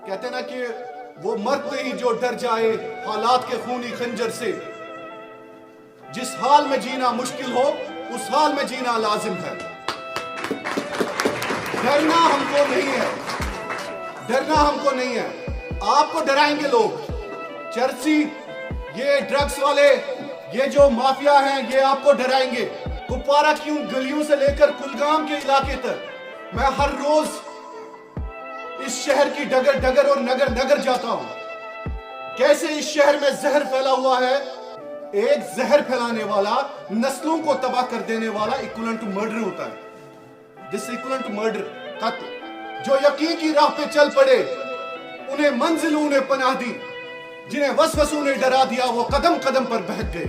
کہتے نا کہ وہ مرد نہیں جو ڈر جائے حالات کے خونی خنجر سے. جس حال میں جینا مشکل ہو اس حال میں جینا لازم ہے. ڈرنا ہم کو نہیں ہے, ڈرنا ہم کو نہیں ہے. آپ کو ڈرائیں گے لوگ, چرسی, یہ ڈرگس والے, یہ جو مافیا ہیں, یہ آپ کو ڈرائیں گے. کپوارہ کی ان گلیوں سے لے کر کلگام کے علاقے تک میں ہر روز اس شہر کی ڈگر ڈگر اور نگر نگر جاتا ہوں. کیسے اس شہر میں زہر پھیلا ہوا ہے. ایک زہر پھیلانے والا, نسلوں کو تباہ کر دینے والا ایکولنٹ مرڈر ہوتا ہے. جس ایکولنٹ مرڈر, قتل. جو یقین کی راہ پہ چل پڑے, انہیں منزلوں نے پناہ دی, جنہیں وسوسوں نے ڈرا دیا, وہ قدم قدم پر بہک گئے.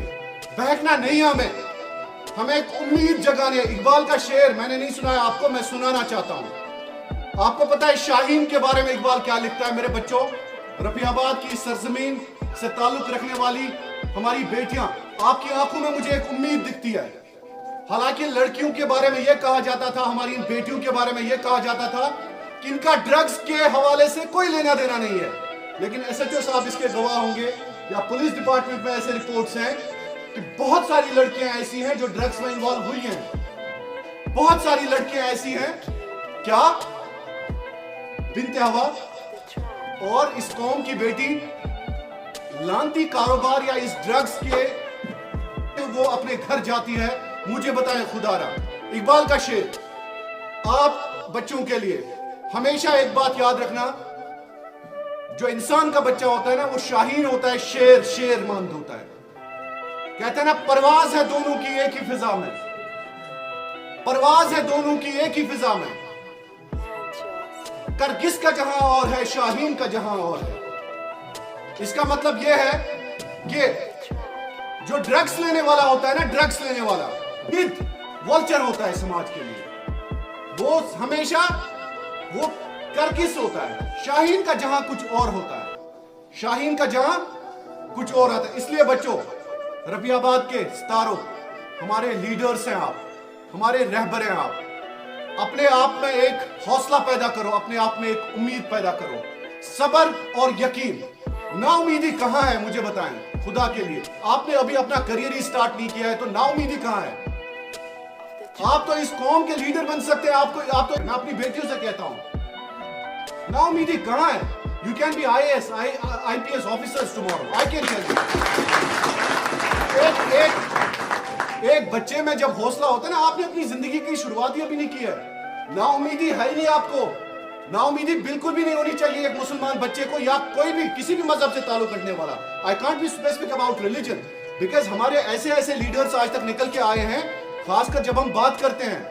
بہکنا نہیں ہمیں ایک امید جگانے. اقبال کا شعر میں نے نہیں سنایا آپ کو, میں سنانا چاہتا ہوں. آپ کو پتا ہے شاہین کے بارے میں اقبال کیا لکھتا ہے؟ میرے بچوں, رفیع آباد کی سرزمین سے تعلق رکھنے والی ہماری بیٹیاں, آپ کی آنکھوں میں مجھے ایک امید دکھتی ہے. حالانکہ لڑکیوں کے بارے میں یہ کہا جاتا تھا, ہماری ان بیٹیوں کے بارے میں یہ کہا جاتا تھا کہ ان کا ڈرگز کے حوالے سے کوئی لینا دینا نہیں ہے. لیکن ایس ایچ او صاحب اس کے گواہ ہوں گے, یا پولیس ڈپارٹمنٹ میں ایسے رپورٹس ہیں کہ بہت ساری لڑکیاں ایسی ہیں جو ڈرگز میں انوالو ہوئی ہیں. بہت ساری لڑکیاں ایسی ہیں, کیا بنت ہوا اور اس قوم کی بیٹی لانتی کاروبار یا اس ڈرگز کے وہ اپنے گھر جاتی ہے. مجھے بتائیں خدا را. اقبال کا شعر آپ بچوں کے لیے ہمیشہ ایک بات یاد رکھنا, جو انسان کا بچہ ہوتا ہے نا, وہ شاہین ہوتا ہے, شیر شیر ماند ہوتا ہے. کہتے ہیں نا, پرواز ہے دونوں کی ایک ہی فضا میں, پرواز ہے دونوں کی ایک ہی فضا میں. کرگس کا جہاں اور ہے, شاہین کا جہاں اور ہے. اس کا مطلب یہ ہے کہ جو ڈرگس لینے والا ہوتا ہے نا, ڈرگس لینے والا وولچر ہوتا ہے سماج کے لیے. وہ ہمیشہ وہ کرگس ہوتا ہے. شاہین کا جہاں کچھ اور ہوتا ہے, شاہین کا جہاں کچھ اور آتا ہے. اس لیے بچوں, رفیع آباد کے ستاروں, ہمارے لیڈرز ہیں آپ, ہمارے رہبر ہیں آپ. اپنے آپ میں ایک حوصلہ پیدا کرو, اپنے آپ میں ایک امید پیدا کرو, صبر اور یقین. نا امیدی کہاں ہے مجھے بتائیں خدا کے لیے. آپ نے ابھی اپنا کریئر ہی سٹارٹ نہیں کیا ہے, تو نا امیدی کہاں ہے؟ آپ تو اس قوم کے لیڈر بن سکتے ہیں. آپ تو میں اپنی بیٹیوں سے کہتا ہوں, نا امیدی کہاں ہے؟ You can be IAS, IPS officers tomorrow. I can tell you. ایک بچے میں جب حوصلہ ہوتا ہے نا, آپ نے اپنی زندگی کی شروعات ہی ابھی نہیں کی ہے. نا امیدی ہے ہی نہیں آپ کو. نا امیدی بالکل بھی نہیں ہونی چاہیے ایک مسلمان بچے کو, یا کوئی بھی کسی بھی مذہب سے تعلق رکھنے والا. I can't be specific about religion because ہمارے ایسے لیڈرز آج تک نکل کے آئے ہیں, خاص کر جب ہم بات کرتے ہیں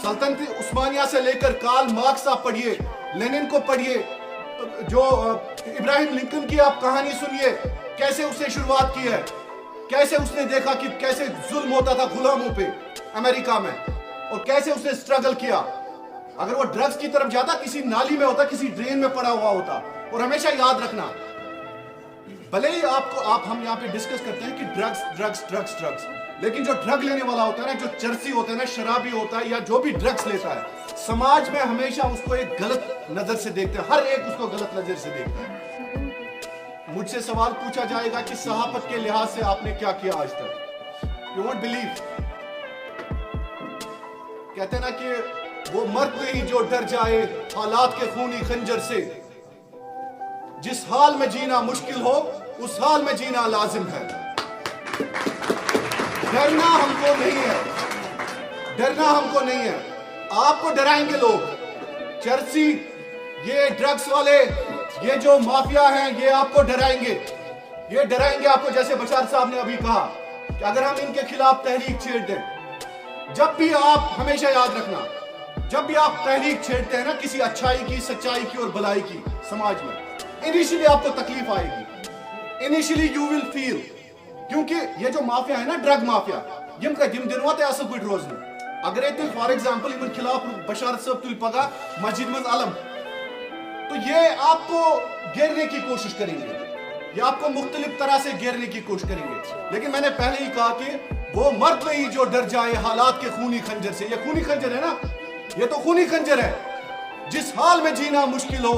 سلطنت عثمانیہ سے لے کر کارل مارکس آپ پڑھیے, لینن کو پڑھیے, جو ابراہیم لنکن کی آپ کہانی سنیے, کیسے اس نے شروعات کی ہے, کیسے اس نے دیکھا کہ کیسے ظلم ہوتا تھا غلاموں پہ امریکہ میں, اور کیسے اس نے سٹرگل کیا. اگر وہ ڈرگز کی طرف جاتا, کسی نالی میں ہوتا, کسی ڈرین میں پڑا ہوا ہوتا. اور ہمیشہ یاد رکھنا, بھلے ہی ہم یہاں پہ ڈسکس کرتے ہیں کہ ڈرگز, لیکن جو ڈرگ لینے والا ہوتا ہے نا, جو چرسی ہوتا ہے نا, شرابی ہوتا ہے, یا جو بھی ڈرگز لیتا ہے, سماج میں ہمیشہ اس کو ایک غلط نظر سے دیکھتے ہیں. ہر ایک اس کو غلط نظر سے دیکھتا ہے. مجھ سے سوال پوچھا جائے گا کہ صحافت کے لحاظ سے آپ نے کیا کیا آج تک. You won't believe. کہتے ہیں نا کہ وہ مرد نہیں جو ڈر جائے حالات کے خونی خنجر سے. جس حال میں جینا مشکل ہو اس حال میں جینا لازم ہے. ڈرنا ہم کو نہیں ہے, ڈرنا ہم کو نہیں ہے. آپ کو ڈرائیں گے لوگ, چرسی, یہ ڈرگس والے, یہ جو مافیا ہیں, یہ آپ کو ڈرائیں گے. یہ ڈرائیں گے آپ کو, جیسے بشار صاحب نے ابھی کہا کہ اگر ہم ان کے خلاف تحریک چھیڑ دیں. جب بھی آپ ہمیشہ یاد رکھنا, جب بھی آپ تحریک چھیڑتے ہیں نا کسی اچھائی کی, سچائی کی اور بلائی کی سماج میں, انیشلی آپ کو تکلیف آئے گی, انیشلی یو ول فیل. کیونکہ یہ جو مافیا ہے نا, ڈرگ مافیا, یم دنوں تے اصل پٲٹھۍ روزن. اگر تُہۍ فار ایگزامپل یمن خلاف بشار صاحب تُلۍ پگہ مسجد میں علم, تو یہ آپ کو گھیرنے کی کوشش کریں گے, یہ آپ کو مختلف طرح سے گھیرنے کی کوشش کریں گے. لیکن میں نے پہلے ہی کہا کہ وہ مرد نہیں جو ڈر جائے حالات کے خونی خنجر سے. یہ خونی خنجر ہے نا, یہ تو خونی خنجر ہے. جس حال میں جینا مشکل ہو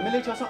MLA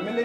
MLA